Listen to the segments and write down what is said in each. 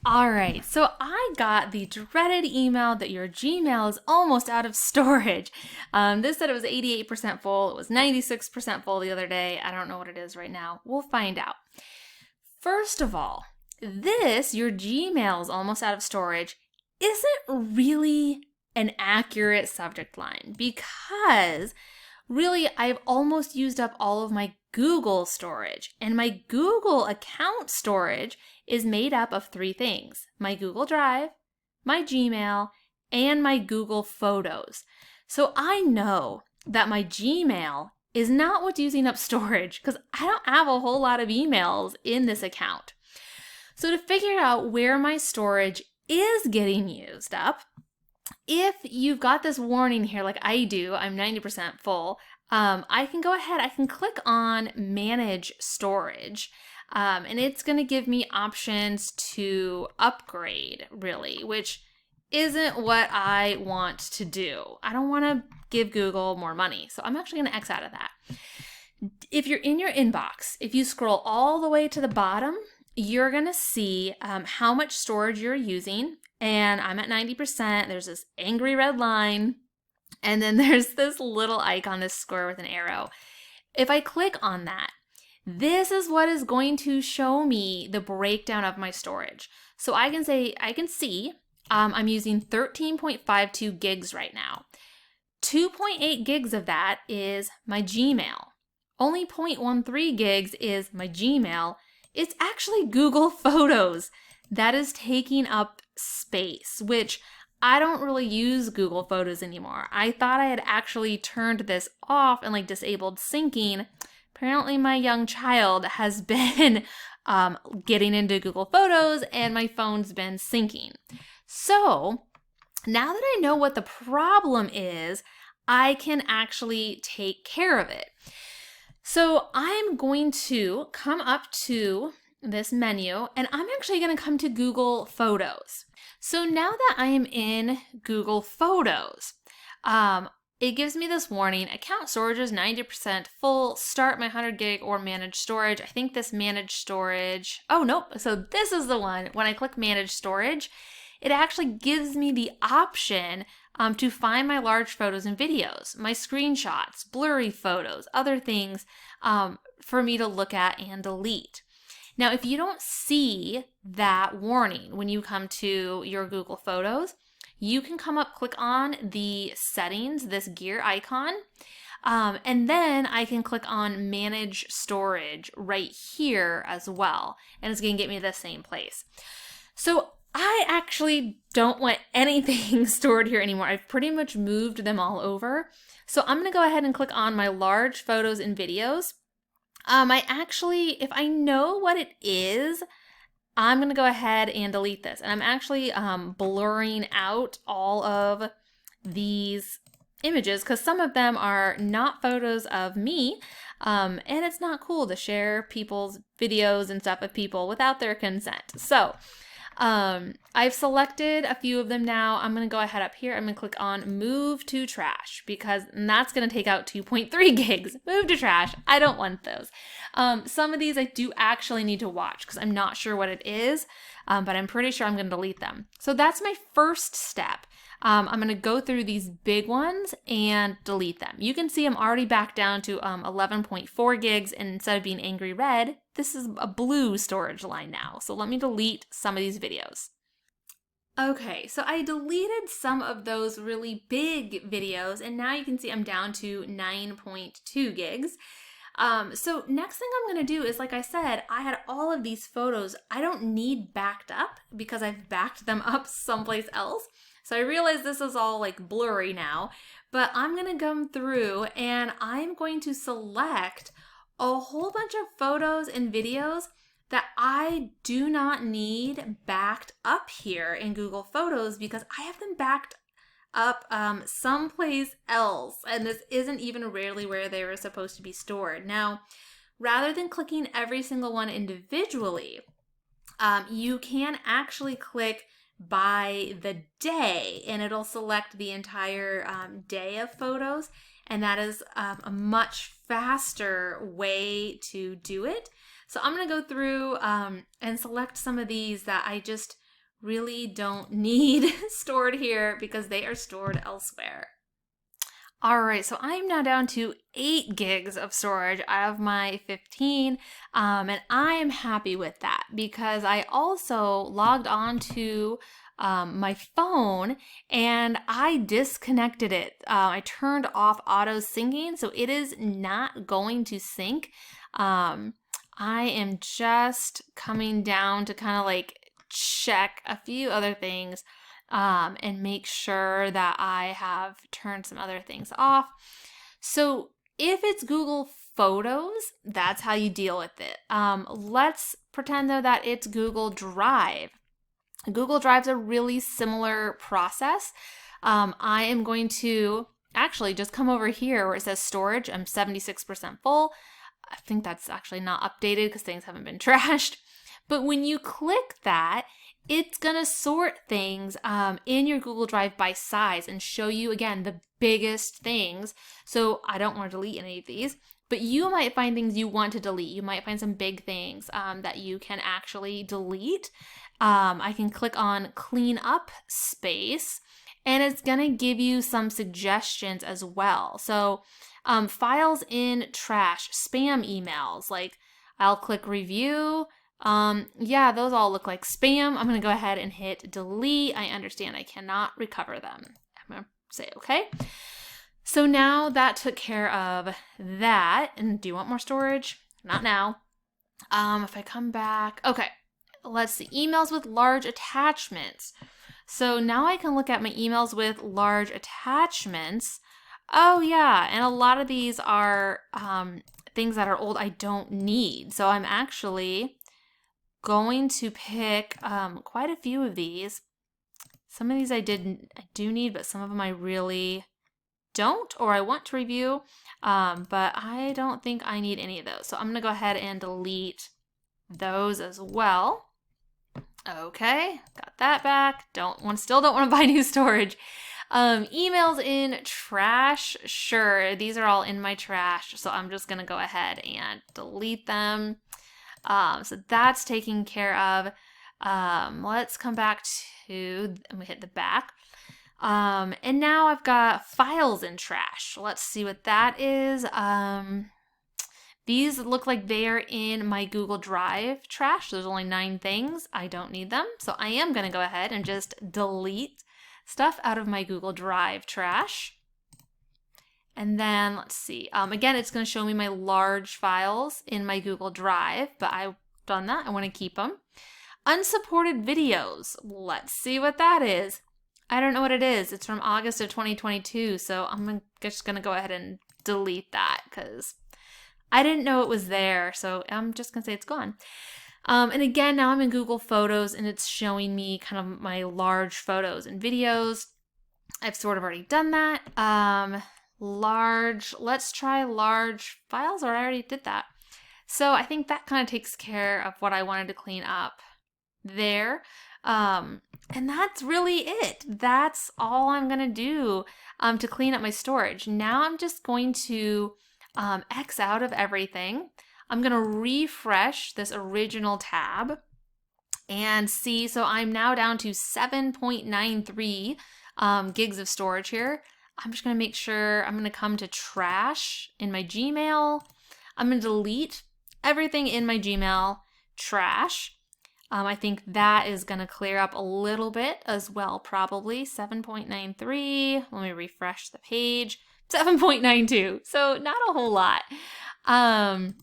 All right, so I got the dreaded email that your Gmail is almost out of storage. This said it was 88% full. It was 96% full the other day. I don't know what it is right now. We'll find out. First of all, your Gmail is almost out of storage, isn't really an accurate subject line because really I've almost used up all of my Google storage, and my Google account storage is made up of three things: my Google Drive, my Gmail, and my Google Photos. So I know that my Gmail is not what's using up storage because I don't have a whole lot of emails in this account. So to figure out where my storage is getting used up, if you've got this warning here like I do, I'm 90% full, I can go ahead, I can click on Manage Storage, and it's going to give me options to upgrade, really, which isn't what I want to do. I don't want to give Google more money, so I'm actually going to X out of that. If you're in your inbox, if you scroll all the way to the bottom, you're going to see how much storage you're using. And I'm at 90%. There's this angry red line. And then there's this little icon, this square with an arrow. If I click on that, this is what is going to show me the breakdown of my storage. So I can see I'm using 13.52 gigs right now. 2.8 gigs of that is my Gmail. Only 0.13 gigs is my Gmail. It's actually Google Photos that is taking up space, which I don't really use Google Photos anymore. I thought I had actually turned this off and disabled syncing. Apparently my young child has been getting into Google Photos and my phone's been syncing. So now that I know what the problem is, I can actually take care of it. So I'm going to come up to this menu and I'm actually going to come to Google Photos. So now that I am in Google Photos, it gives me this warning: account storage is 90% full, start my 100 gig or manage storage. I think this manage storage, oh nope, so this is the one. When I click manage storage, it actually gives me the option to find my large photos and videos, my screenshots, blurry photos, other things for me to look at and delete. Now, if you don't see that warning when you come to your Google Photos, you can come up, click on the settings, this gear icon, and then I can click on manage storage right here as well. And it's going to get me to the same place. So I actually don't want anything stored here anymore. I've pretty much moved them all over. So I'm going to go ahead and click on my large photos and videos. If I know what it is, I'm going to go ahead and delete this. And I'm actually blurring out all of these images because some of them are not photos of me. And it's not cool to share people's videos and stuff with people without their consent. So I've selected a few of them now. I'm going to go ahead up here. I'm going to click on move to trash because that's going to take out 2.3 gigs. Move to trash. I don't want those. Some of these I do actually need to watch because I'm not sure what it is, but I'm pretty sure I'm going to delete them. So that's my first step. I'm going to go through these big ones and delete them. You can see I'm already back down to 11.4 gigs, and instead of being angry red, this is a blue storage line now. So let me delete some of these videos. Okay, so I deleted some of those really big videos, and now you can see I'm down to 9.2 gigs. So next thing I'm going to do is, like I said, I had all of these photos I don't need backed up because I've backed them up someplace else. So I realize this is all blurry now, but I'm going to come through and I'm going to select a whole bunch of photos and videos that I do not need backed up here in Google Photos because I have them backed up someplace else, and this isn't even rarely where they were supposed to be stored. Now, rather than clicking every single one individually, you can actually click by the day and it'll select the entire day of photos, and that is a much faster way to do it. So I'm going to go through and select some of these that I just really don't need stored here because they are stored elsewhere. All right, so I'm now down to 8 gigs of storage out of my 15, and I am happy with that because I also logged on to my phone and I disconnected it. I turned off auto syncing, so it is not going to sync. I am just coming down to kind of like check a few other things and make sure that I have turned some other things off. So if it's Google Photos, that's how you deal with it. Let's pretend though that it's Google Drive. Google Drive's a really similar process. I am going to actually just come over here where it says storage. I'm 76% full. I think that's actually not updated because things haven't been trashed. But when you click that, it's going to sort things in your Google Drive by size and show you, again, the biggest things. So I don't want to delete any of these, but you might find things you want to delete. You might find some big things that you can actually delete. I can click on clean up space and it's going to give you some suggestions as well. So files in trash, spam emails, like I'll click review. Yeah, those all look like spam. I'm going to go ahead and hit delete. I understand I cannot recover them. I'm going to say okay. So now that took care of that. And do you want more storage? Not now. If I come back, okay, let's see, emails with large attachments. So now I can look at my emails with large attachments. Oh yeah, and a lot of these are things that are old I don't need. So I'm actually going to pick quite a few of these. Some of these I do need, but some of them I really don't or I want to review, but I don't think I need any of those. So I'm going to go ahead and delete those as well. Okay, got that back. Still don't want to buy new storage. Emails in trash. Sure, these are all in my trash, so I'm just going to go ahead and delete them. So that's taken care of. Let's come back to, and we hit the back. And now I've got files in trash. Let's see what that is. These look like they are in my Google Drive trash. There's only 9 things. I don't need them. So I am going to go ahead and just delete stuff out of my Google Drive trash. And then let's see, again, it's going to show me my large files in my Google Drive, but I've done that. I want to keep them. Unsupported videos. Let's see what that is. I don't know what it is. It's from August of 2022, so I'm just going to go ahead and delete that because I didn't know it was there, so I'm just going to say it's gone. And again, now I'm in Google Photos, and it's showing me kind of my large photos and videos. I've sort of already done that. Let's try large files, or I already did that. So I think that kind of takes care of what I wanted to clean up there. And that's really it. That's all I'm going to do to clean up my storage. Now I'm just going to X out of everything. I'm going to refresh this original tab and see. So I'm now down to 7.93 gigs of storage here. I'm just going to make sure I'm going to come to trash in my Gmail. I'm going to delete everything in my Gmail trash. I think that is going to clear up a little bit as well, probably. 7.93. Let me refresh the page. 7.92. So not a whole lot. Oh,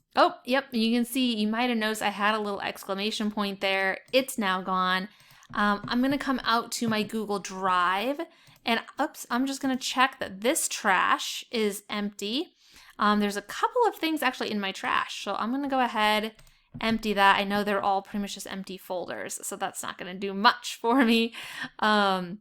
yep. You can see, you might have noticed I had a little exclamation point there. It's now gone. I'm going to come out to my Google Drive. And oops, I'm just going to check that this trash is empty. There's a couple of things actually in my trash. So I'm going to go ahead, empty that. I know they're all pretty much just empty folders, so that's not going to do much for me. But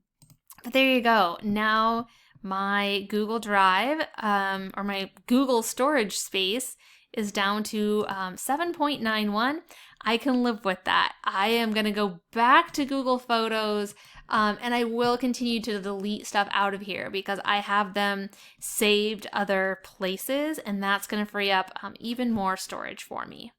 there you go. Now my Google Drive or my Google storage space is down to 7.91. I can live with that. I am going to go back to Google Photos and I will continue to delete stuff out of here because I have them saved other places, and that's going to free up even more storage for me.